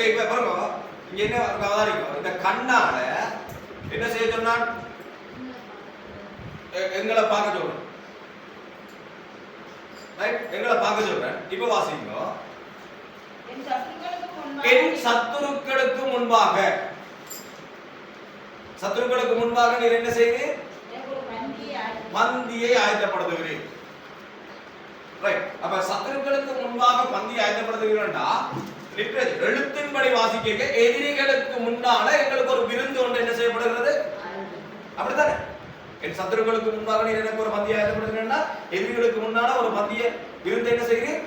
இப்ப பாருங்க இங்க என்ன அவதானிக்கும் இந்த கண்ணால என்ன செய்ய சொன்னான் எங்களை பார்க்க சொல்றேன் ரைட் எங்களை பார்க்க சொல்றேன் இப்ப வாசிங்க என் சத்துருக்களுக்கு முன்பாக நீர் என்ன செய்கிறீர் பந்தியை ஆயத்தப்படுத்துகிறீர் ரைட் அப்ப சத்துருக்களுக்கு முன்பாக பந்தியை ஆயத்தப்படுத்துகிறேன்டா லிட்டரேச்சர் எழுத்தின்படி வாசிக்க எதிரிகளுக்கு முன்னால எங்களுக்கு ஒரு விருந்து ஒன்று என்ன செய்யப்படுகிறது அப்படித்தானே என் சத்துருக்களுக்கு முன்பாக நீர் எனக்கு ஒரு பந்தியை ஆயத்தப்படுத்துகிறேன்னா எதிரிகளுக்கு முன்னால ஒரு பந்திய விருந்து என்ன செய்கிறீர்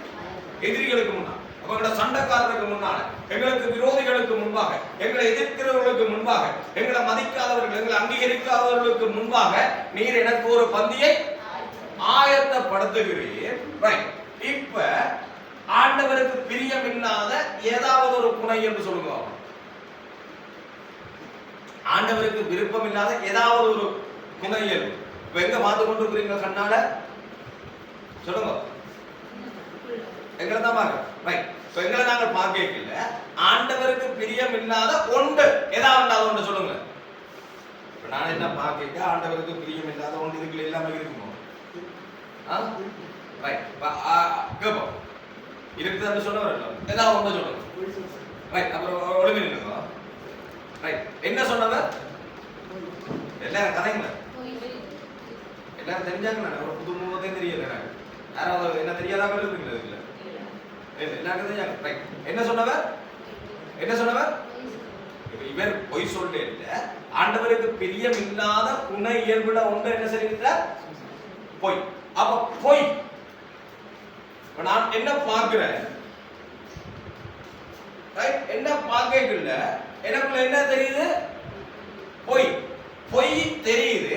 எதிரிகளுக்கு முன்னால அப்ப சண்டைக்காரருக்கு முன்னால எங்களுக்கு விரோதிகளுக்கு முன்பாக எங்களை எதிர்க்கிறவர்களுக்கு முன்பாக எங்களை மதிக்காதவர்கள் எங்களை அங்கீகரிக்காதவர்களுக்கு முன்பாக நீர் எனக்கு ஒரு பந்தியை ஆயத்தப்படுத்துகிறீர் ரைட் இப்ப ஆண்டவருக்கு பிரியமில்லாத ஏதாவது ஒரு குணை என்று சொல்லுங்க ஆண்டவருக்கு விருப்பம் இல்லாத ஏதாவது ஒரு குணையல் எங்க பார்த்து கொண்டு இருக்கிறீங்க கண்ணால சொல்லுங்க எங்களை தான் பாருங்க ரைட் இப்ப எங்களை நாங்கள் பார்க்கல ஆண்டவருக்கு பிரியம் இல்லாத ஒன்று ஏதாவது ஒன்று சொல்லுங்க இப்ப நான் என்ன பார்க்க ஆண்டவருக்கு பிரியம் இல்லாத ஒன்று இதுக்குள்ள இல்லாம இருக்குமோ ரைட் கேப்போம் இருக்குதுன்னு சொல்ல வரல ஏதாவது ஒன்று சொல்லுங்க ரைட் அப்புறம் ஒழுங்கு நில்லுங்க ரைட் என்ன சொன்னவர் எல்லாரும் கதைங்க எல்லாரும் தெரிஞ்சாங்க ஒரு புது முகத்தையும் தெரியல யாராவது என்ன தெரியாதா இருக்குங்களா இதுல எல்லாருக்கும் தெரிஞ்சாங்க ரைட் என்ன சொன்னவர் இவர் பொய் சொல்லிட்டு இல்ல ஆண்டவருக்கு பிரியம் இல்லாத குண இயல்புல ஒன்று என்ன செய்கிறார் பொய் அப்ப பொய் நான் என்ன பார்க்கிறேன் ரைட் என்ன பார்க்கல எனக்குள்ள என்ன தெரியுது பொய் பொய் தெரியுது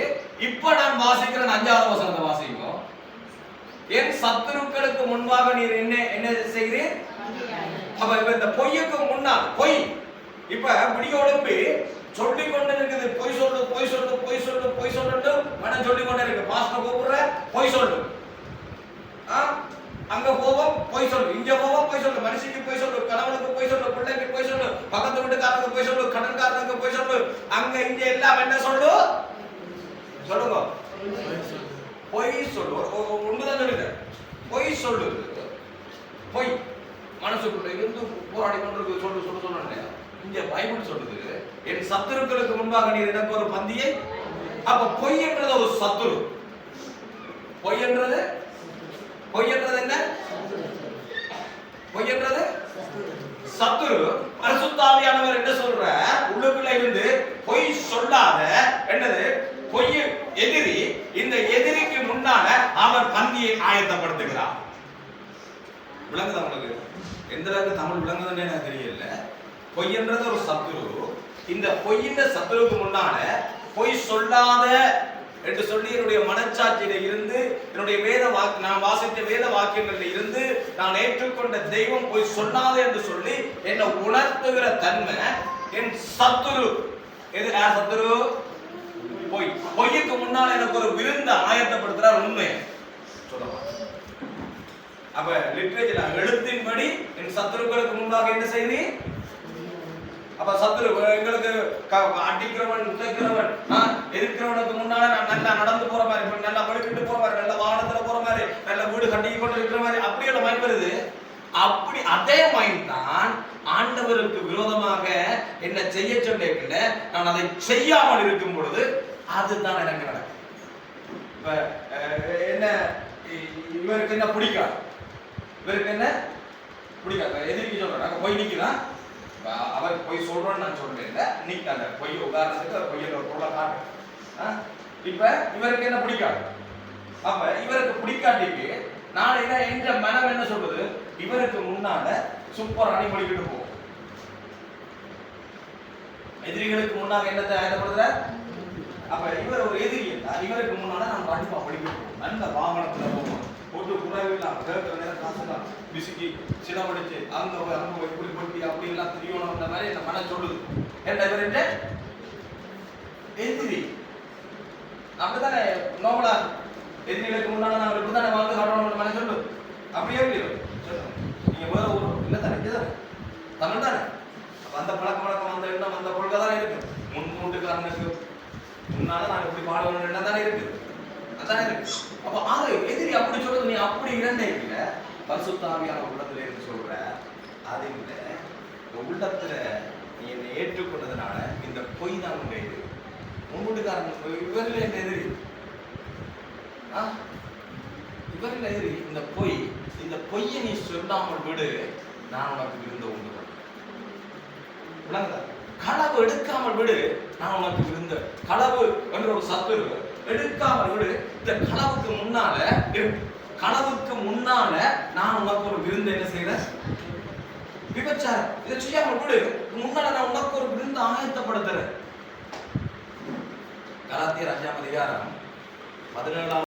இப்ப நான் வாசிக்கிறேன் 5வது வசனத்தை வாசிங்க என் சத்துருக்களுக்கு முன்பாக நீர் என்ன செய்கிறீர் அப்ப இந்த பொய்யுக்கு முன்னால் பொய் இப்ப விடியோடும்பி சொல்லி கொண்டு இருக்குது பொய் சொல்லு மனம் சொல்லி கொண்டே இருக்கு பாஸ்டர் கூப்பிடுற பொய் சொல்லு அங்க போவோம் பொய் சொல்லு இங்க போவோம் பொய் சொல்லு மனுஷிக்கு பொய் சொல்லு கணவனுக்கு பொய் சொல்லு பிள்ளைக்கு பொய் சொல்லு பக்கத்து வீட்டுக்காரனுக்கு பொய் சொல்லு கடன்காரனுக்கு பொய் சொல்லு அங்க இங்க எல்லாம் என்ன சொல்லு சொல்லுங்க பொய் சொல்லு ஒண்ணுதான் சொல்லுங்க பொய் சொல்லு பொய் மனசுக்குள்ள இருந்து போராடி கொண்டிருக்கு சொல்லு இங்க பைபிள் சொல்லுது என் சத்துருக்களுக்கு முன்பாக நீர் எனக்கு ஒரு பந்தியை அப்ப பொய் என்றது ஒரு சத்துரு பொய் என்றது என்ன பொய் என்றது சத்துரு பரிசுத்தாவியானவர் என்ன சொல்ற உள்ளுக்குள்ள இருந்து பொய் சொல்லாத என்னது பொய் எதிரி இந்த எதிரிக்கு முன்னால அவர் பந்தியை ஆயத்தப்படுத்துகிறார் விளங்குதா உங்களுக்கு எந்த அளவுக்கு தமிழ் விளங்குதுன்னு எனக்கு தெரியல பொய் என்றது ஒரு சத்துரு இந்த பொய்யின் சத்துருக்கு முன்னால பொய் சொல்லாத என்று சொல்லி என்னுடைய மனச்சாட்சியில இருந்து என்னுடைய நான் வாசித்த வேத வாக்கியங்கள்ல இருந்து நான் ஏற்றுக்கொண்ட தெய்வம் பொய் சொல்லாத என்று சொல்லி என்னை உணர்த்துகிற தன்மை என் சத்துரு எது சத்துரு பொய் பொய்யுக்கு முன்னால எனக்கு ஒரு விருந்த ஆயத்தப்படுத்துறார் உண்மை சொல்லுவாங்க அப்ப லிட்ரேச்சர் எழுத்தின்படி என் சத்துருக்களுக்கு முன்பாக என்ன செய்தி அப்ப சத்துரு எங்களுக்கு அடிக்கிறவன் உதைக்கிறவன் எதிர்க்கிறவனுக்கு முன்னால நான் நல்லா நடந்து போற மாதிரி நல்லா வழுக்கிட்டு போற மாதிரி நல்ல வாகனத்துல போற மாதிரி நல்ல வீடு கட்டி கொண்டு இருக்கிற மாதிரி அப்படியே மைண்ட் வருது அப்படி அதே மைண்ட் தான் ஆண்டவருக்கு விரோதமாக என்ன செய்ய சொல்லிருக்கல நான் அதை செய்யாமல் இருக்கும் பொழுது அதுதான் எனக்கு நடக்கும் இப்ப என்ன இவருக்கு என்ன பிடிக்காது எதிர்க்கு சொல்றேன் போய் நிக்கிறான் அவர் போய் சொல்றோன்னு நான் சொல்றேன் நீங்க அந்த பொய் உதாரணத்துக்கு பொய்யல ஒரு பொருளை காட்டு இப்ப இவருக்கு என்ன பிடிக்காது அப்ப இவருக்கு பிடிக்காட்டிக்கு நாளையில என்ற மனம் என்ன சொல்றது இவருக்கு முன்னால சூப்பர் அணி முடிக்கிட்டு போகும் எதிரிகளுக்கு முன்னால என்னத்தை ஆயத்தப்படுத்துற அப்ப இவர் ஒரு எதிரி இவருக்கு முன்னால நம்ம கண்டிப்பா படிக்கிட்டு போவோம் நல்ல வாகனத்துல போவோம் போட்டு குறைவில்லாம் கேட்கிற நேரம் காசுலாம் விசுக்கி சிலவடிச்சு அங்க இப்படி பொட்டி அப்படி எல்லாம் தெரியணும் அந்த மாதிரி இந்த மனம் சொல்லுது ஏன்டா இவர் என்ன எதிரி அப்படித்தானே நோபலா எதிரிகளுக்கு முன்னால நாங்கள் இப்படித்தானே வாழ்ந்து காட்டணும் மனம் சொல்லு அப்படியே இல்லையோ சொல்லுங்க நீங்க வேற ஊர் இல்லை தானே இங்கே தானே தமிழ் தானே பழக்க வழக்கம், அந்த எண்ணம், அந்த கொள்கை தான் இருக்கு. முன்கூட்டுக்காரனுக்கு முன்னால நான் இப்படி பாடணும் என்ன தானே இருக்கு, அதானே இருக்கு. அப்ப ஆக எதிரி அப்படி சொல்றது, நீ அப்படி இரண்டே இல்ல, பரிசுத்த ஆவியான உள்ளத்துல இருந்து சொல்ற அது இல்ல, உள்ளத்துல நீ என்னை ஏற்றுக்கொண்டதுனால இந்த பொய் தான் உங்க எதிரி. முன்கூட்டுக்காரன் இவரில் என்ன எதிரி, இவரில் எதிரி இந்த பொய். இந்த பொய்யை நீ சொல்லாமல் விடு, நான் உனக்கு விருந்த உண்டு. விளங்குதா? களவு எடுக்காமல் விடு, நான் உனக்கு விருந்த. களவு என்ற ஒரு சத்துரு எடுக்காமல் விடு. இந்த களவுக்கு முன்னால நான் உனக்கு ஒரு விருந்து என்ன செய்யறேன், விபச்சாரம். இதை செய்யாமல் விடு, முன்னால நான் உனக்கு ஒரு விருந்து ஆயத்தப்படுத்துறேன். கலாத்தியர் 5 அதிகாரம் 17